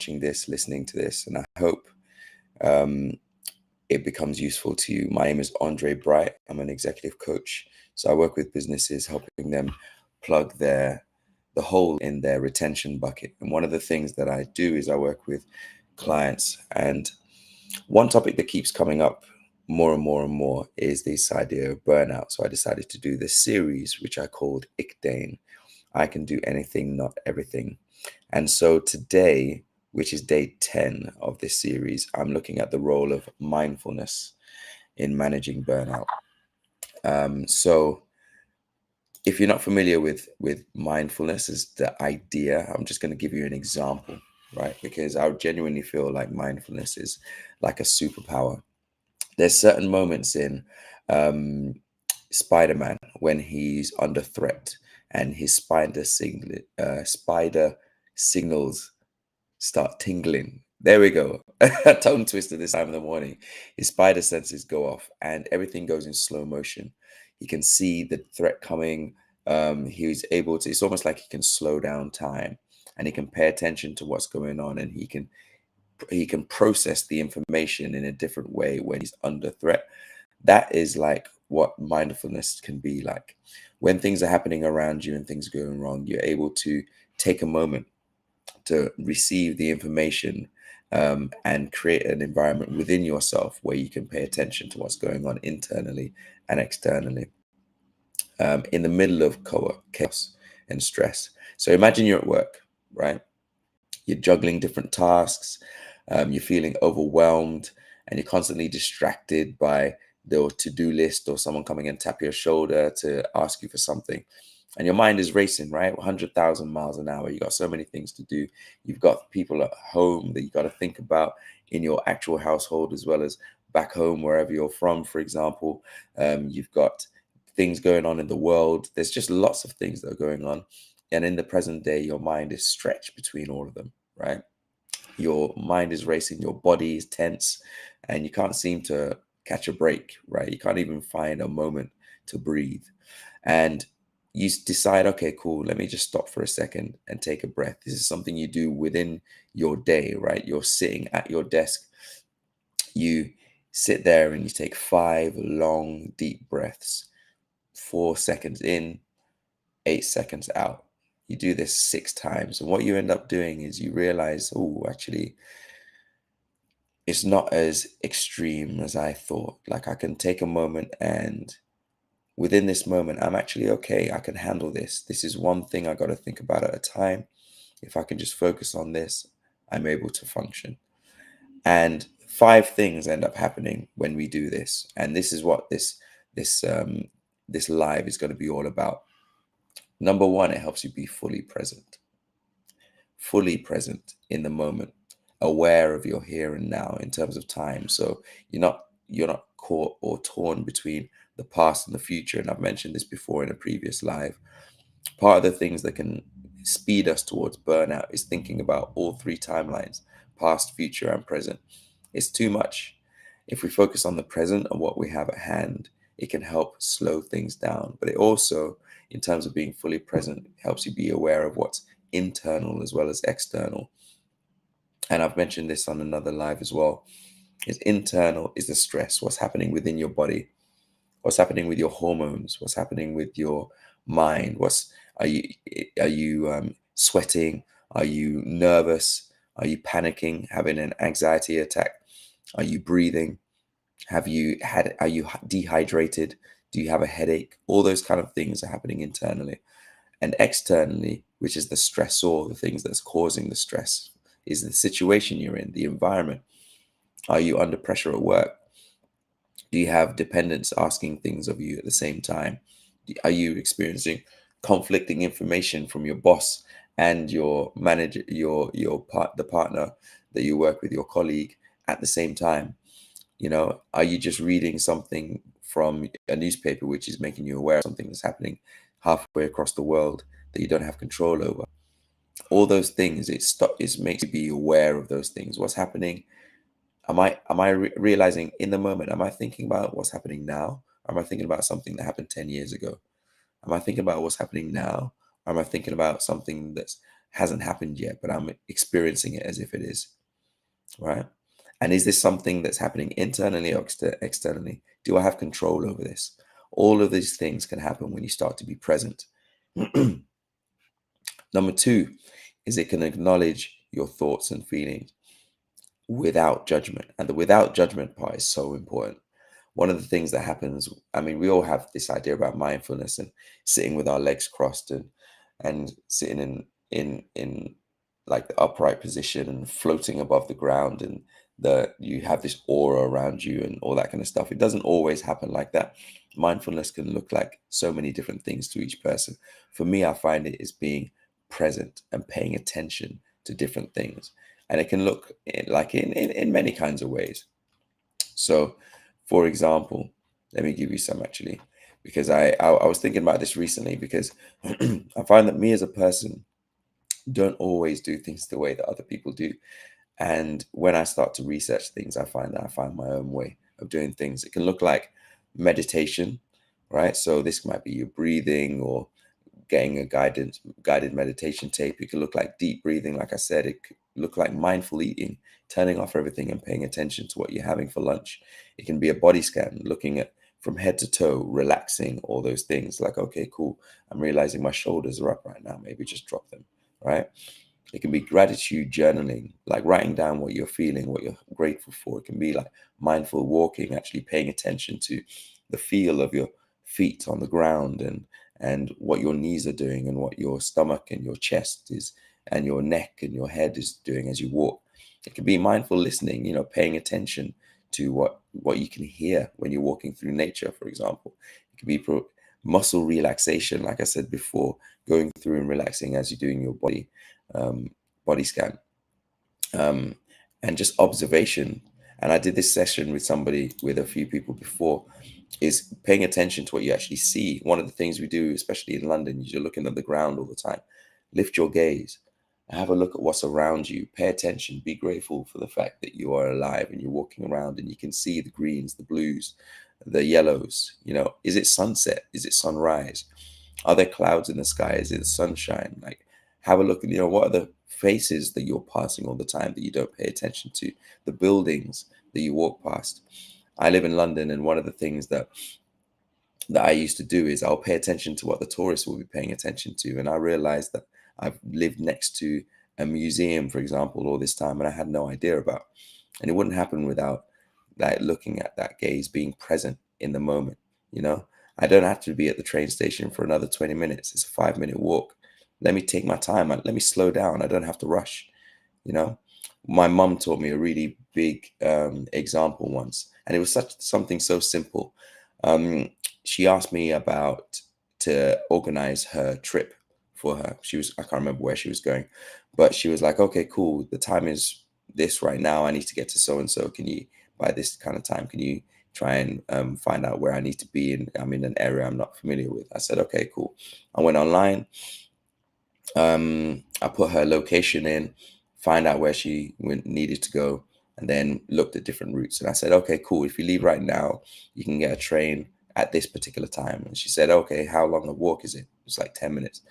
watching this, listening to this, and I hope um, it becomes useful to you. My name is Andre Bright. I'm an executive coach. So I work with businesses, helping them plug the hole in their retention bucket. And one of the things that I do is I work with clients, and one topic that keeps coming up more and more and more is this idea of burnout. So I decided to do this series, which I called Ikdane. I can do anything, not everything. And so today, which is day 10 of this series, I'm looking at the role of mindfulness in managing burnout. So if you're not familiar with mindfulness as the idea, I'm just going to give you an example, right? Because I genuinely feel like mindfulness is like a superpower. There's certain moments in um, Spider-Man when he's under threat and his spider signals start tingling. There we go. A tongue twister this time in the morning. His spider senses go off and everything goes in slow motion. He can see the threat coming. He's able to, it's almost like he can slow down time and he can pay attention to what's going on, and he can process the information in a different way when he's under threat. That is like what mindfulness can be like. When things are happening around you and things are going wrong, you're able to take a moment to receive the information, and create an environment within yourself where you can pay attention to what's going on internally and externally, in the middle of chaos and stress. So imagine you're at work, right? You're juggling different tasks, you're feeling overwhelmed, and you're constantly distracted by the to-do list or someone coming and tap your shoulder to ask you for something. And your mind is racing, right? 100,000 miles an hour. You got so many things to do. You've got people at home that you got to think about in your actual household, as well as back home, wherever you're from, for example. You've got things going on in the world. There's just lots of things that are going on. And in the present day, your mind is stretched between all of them, right? Your mind is racing, your body is tense, and you can't seem to catch a break, right? You can't even find a moment to breathe. And you decide, okay, cool, let me just stop for a second and take a breath. This is something you do within your day, right? You're sitting at your desk, you sit there and you take 5 long, deep breaths, 4 seconds in, 8 seconds out. You do this 6 times. And what you end up doing is you realize, oh, actually, it's not as extreme as I thought. Like, I can take a moment, and within this moment, I'm actually okay. I can handle this. This is one thing I got to think about at a time. If I can just focus on this, I'm able to function. And 5 things end up happening when we do this. And this is what this this live is going to be all about. Number 1, it helps you be fully present in the moment, aware of your here and now in terms of time. So you're not caught or torn between the past and the future. And I've mentioned this before in a previous live. Part of the things that can speed us towards burnout is thinking about all 3 timelines, past, future, and present. It's too much. If we focus on the present and what we have at hand, it can help slow things down. But it also, in terms of being fully present, helps you be aware of what's internal as well as external. And I've mentioned this on another live as well. Is internal is the stress, what's happening within your body, what's happening with your hormones, what's happening with your mind, are you sweating, are you nervous, are you panicking, having an anxiety attack, are you breathing, are you dehydrated, do you have a headache? All those kind of things are happening internally. And externally, which is the stressor, the things that's causing the stress, is the situation you're in, the environment. Are you under pressure at work? Do you have dependents asking things of you at the same time? Are you experiencing conflicting information from your boss and your manager, the partner that you work with, your colleague, at the same time? Are you just reading something from a newspaper which is making you aware of something that's happening halfway across the world that you don't have control over? All those things, it makes you be aware of those things. What's happening? Am I realizing in the moment? Am I thinking about what's happening now? Or am I thinking about something that happened 10 years ago? Am I thinking about what's happening now? Or am I thinking about something that's hasn't happened yet, but I'm experiencing it as if it is, right? And is this something that's happening internally or externally? Do I have control over this? All of these things can happen when you start to be present. Number two is it can acknowledge your thoughts and feelings without judgment. And the without judgment part is so important. One of the things that happens, I mean, we all have this idea about mindfulness and sitting with our legs crossed and sitting in like the upright position and floating above the ground, and you have this aura around you and all that kind of stuff. It doesn't always happen like that. Mindfulness can look like so many different things to each person. For me, I find it is being present and paying attention to different things. And it can look in many kinds of ways. So, for example, let me give you some actually, because I was thinking about this recently because I find that me as a person don't always do things the way that other people do. And when I start to research things, I find that I find my own way of doing things. It can look like meditation, right? So this might be your breathing or getting a guided meditation tape. It could look like deep breathing, like I said. It could look like mindful eating, turning off everything and paying attention to what you're having for lunch. It can be a body scan, looking at from head to toe, relaxing, all those things. Like, okay, cool. I'm realizing my shoulders are up right now. Maybe just drop them, right? It can be gratitude journaling, like writing down what you're feeling, what you're grateful for. It can be like mindful walking, actually paying attention to the feel of your feet on the ground and what your knees are doing and what your stomach and your chest is and your neck and your head is doing as you walk. It can be mindful listening, paying attention to what you can hear when you're walking through nature, for example. It can be muscle relaxation, like I said before, going through and relaxing as you're doing your um, body scan, um, and just observation. And I did this session with a few people before, is paying attention to what you actually see. One of the things we do, especially in London, is you're looking at the ground all the time. Lift your gaze, have a look at what's around you, pay attention, be grateful for the fact that you are alive and you're walking around and you can see the greens, the blues, the yellows. Is it sunset? Is it sunrise? Are there clouds in the sky? Is it sunshine? Like, have a look at, what are the faces that you're passing all the time that you don't pay attention to, the buildings that you walk past. I live in London, and one of the things that I used to do is I'll pay attention to what the tourists will be paying attention to. And I realized that I've lived next to a museum, for example, all this time, and I had no idea about. And it wouldn't happen without like looking at that gaze, being present in the moment. You know, I don't have to be at the train station for another 20 minutes. It's a 5-minute walk. Let me take my time. Let me slow down. I don't have to rush. You know, my mum taught me a really big example once, and it was something so simple. Um, she asked me about to organize her trip for her. I can't remember where she was going, but she was like, okay, cool. The time is this right now. I need to get to so and so. Can you, by this kind of time, can you try and find out where I need to be? And I'm in an area I'm not familiar with. I said, okay, cool. I went online. I put her location in, find out where she needed to go, and then looked at different routes. And I said, okay, cool. If you leave right now, you can get a train at this particular time. And she said, okay, how long a walk is it? It's like 10 minutes.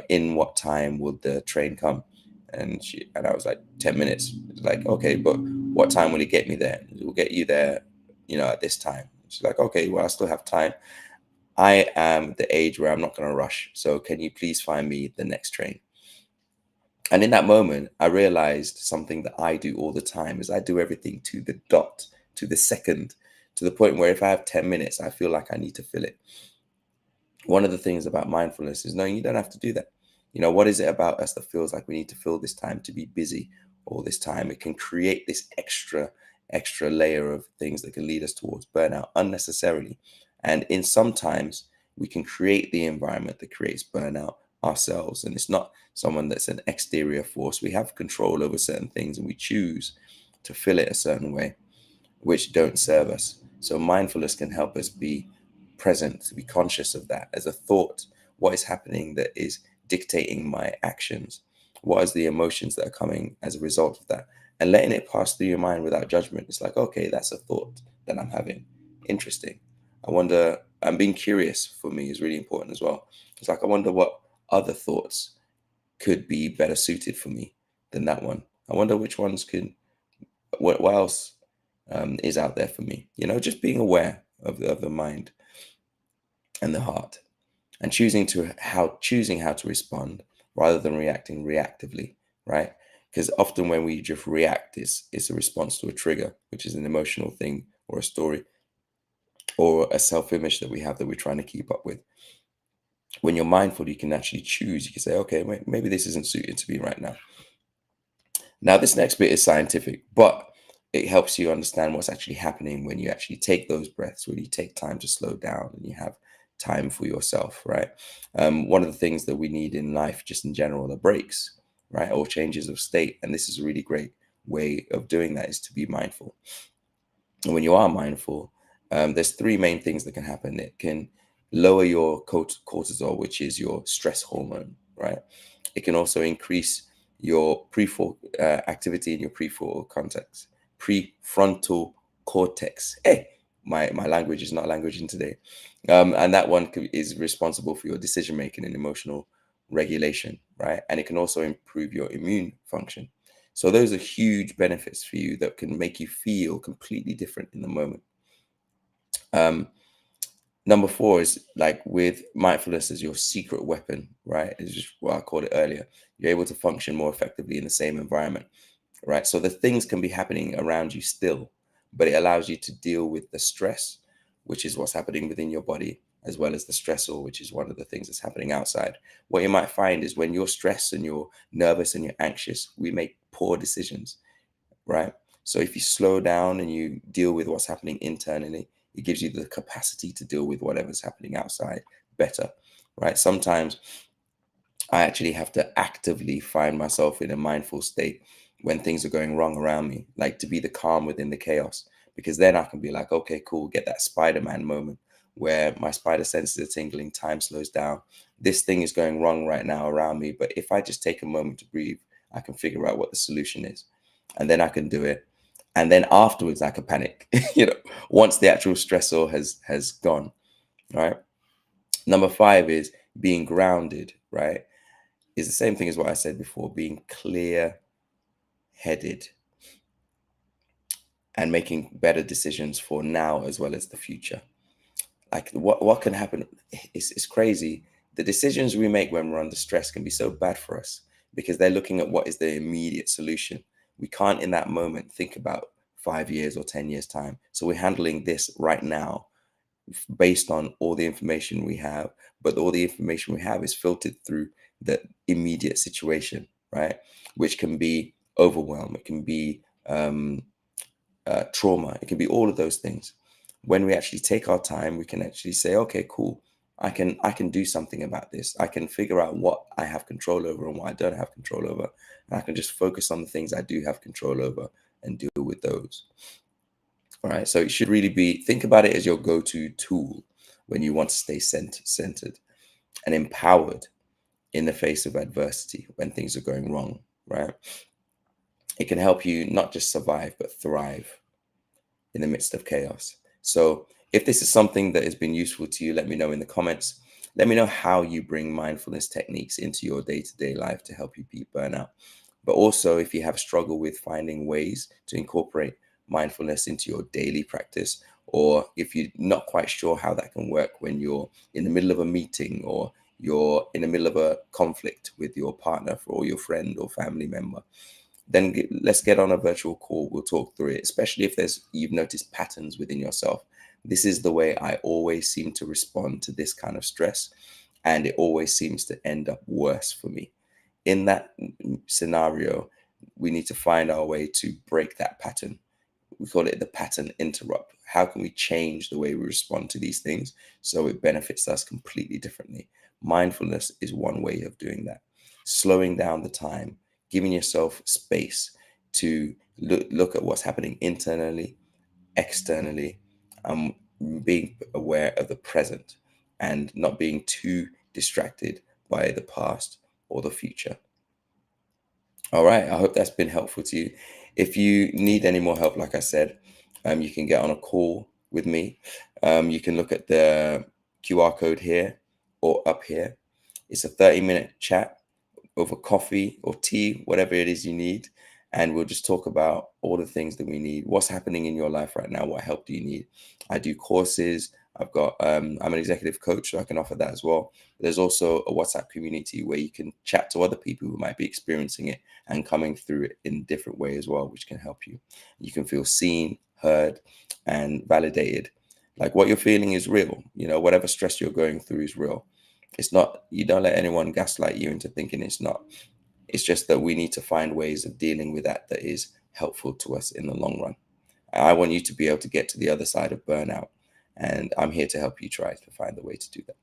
In what time would the train come? And I was like, 10 minutes. It's like, okay, but what time will it get me there? It will get you there, at this time. She's like, okay, well, I still have time. I am the age where I'm not going to rush. So can you please find me the next train? And in that moment, I realized something that I do all the time is I do everything to the dot, to the second, to the point where if I have 10 minutes, I feel like I need to fill it. One of the things about mindfulness is knowing you don't have to do that. What is it about us that feels like we need to fill this time to be busy all this time? It can create this extra layer of things that can lead us towards burnout unnecessarily. And in sometimes we can create the environment that creates burnout ourselves. And it's not someone that's an exterior force. We have control over certain things and we choose to fill it a certain way, which don't serve us. So mindfulness can help us be present, to be conscious of that as a thought. What is happening that is dictating my actions? What is the emotions that are coming as a result of that? And letting it pass through your mind without judgment. It's like, okay, that's a thought that I'm having. Interesting. I wonder, and being curious for me is really important as well. It's like, I wonder what other thoughts could be better suited for me than that one. I wonder which ones could, what else is out there for me. Just being aware of the mind and the heart, and choosing how to respond rather than reacting reactively, right? Because often when we just react, it's a response to a trigger, which is an emotional thing or a story or a self-image that we have that we're trying to keep up with. When you're mindful, you can actually choose. You can say, okay, maybe this isn't suited to me right now. Now, this next bit is scientific, but it helps you understand what's actually happening when you actually take those breaths, when you take time to slow down and you have time for yourself, right? One of the things that we need in life, just in general, are breaks, right? Or changes of state. And this is a really great way of doing that, is to be mindful. And when you are mindful, there's three main things that can happen. It can lower your cortisol, which is your stress hormone, right? It can also increase your activity in your prefrontal cortex. Hey, my language is not languaging today. And that one is responsible for your decision making and emotional regulation, right? And it can also improve your immune function. So those are huge benefits for you that can make you feel completely different in the moment. Um, Number four is, like, with mindfulness as your secret weapon, right? Is just what I called it earlier. You're able to function more effectively in the same environment, right? So the things can be happening around you still, but it allows you to deal with the stress, which is what's happening within your body, as well as the stressor, which is one of the things that's happening outside. What you might find is when you're stressed and you're nervous and you're anxious, we make poor decisions, right? So if you slow down and you deal with what's happening internally, it gives you the capacity to deal with whatever's happening outside better, right? Sometimes I actually have to actively find myself in a mindful state when things are going wrong around me, like to be the calm within the chaos, because then I can be like, okay, cool, get that Spider-Man moment where my spider senses are tingling, time slows down. This thing is going wrong right now around me, but if I just take a moment to breathe, I can figure out what the solution is, and then I can do it. And then afterwards, I can panic, once the actual stressor has gone, right? Number five is being grounded, right? Is the same thing as what I said before, being clear headed and making better decisions for now as well as the future. Like, what can happen? It's crazy. The decisions we make when we're under stress can be so bad for us because they're looking at what is the immediate solution. We can't in that moment think about 5 years or 10 years time. So we're handling this right now based on all the information we have, but all the information we have is filtered through the immediate situation, right? Which can be overwhelm, it can be trauma, it can be all of those things. When we actually take our time, we can actually say, okay, cool, I can do something about this. I can figure out what I have control over and what I don't have control over, and I can just focus on the things I do have control over and deal with those. All right. So it should really be, think about it as your go-to tool when you want to stay centered and empowered in the face of adversity when things are going wrong, right? It can help you not just survive, but thrive in the midst of chaos. So if this is something that has been useful to you, let me know in the comments. Let me know how you bring mindfulness techniques into your day-to-day life to help you beat burnout. But also, if you have struggled with finding ways to incorporate mindfulness into your daily practice, or if you're not quite sure how that can work when you're in the middle of a meeting or you're in the middle of a conflict with your partner or your friend or family member, then let's get on a virtual call. We'll talk through it, especially if you've noticed patterns within yourself. This is the way I always seem to respond to this kind of stress, and it always seems to end up worse for me. In that scenario, we need to find our way to break that pattern. We call it the pattern interrupt. How can we change the way we respond to these things so it benefits us completely differently? Mindfulness is one way of doing that. Slowing down the time, giving yourself space to look at what's happening internally, externally, um, being aware of the present and not being too distracted by the past or the future. All right. I hope that's been helpful to you. If you need any more help, like I said, you can get on a call with me. You can look at the QR code here or up here. It's a 30-minute chat over coffee or tea, whatever it is you need. And we'll just talk about all the things that we need. What's happening in your life right now? What help do you need? I do courses. I'm an executive coach, so I can offer that as well. There's also a WhatsApp community where you can chat to other people who might be experiencing it and coming through it in a different way as well, which can help you. You can feel seen, heard, and validated. Like what you're feeling is real. Whatever stress you're going through is real. It's not, you don't let anyone gaslight you into thinking it's not. It's just that we need to find ways of dealing with that is helpful to us in the long run. I want you to be able to get to the other side of burnout. And I'm here to help you try to find the way to do that.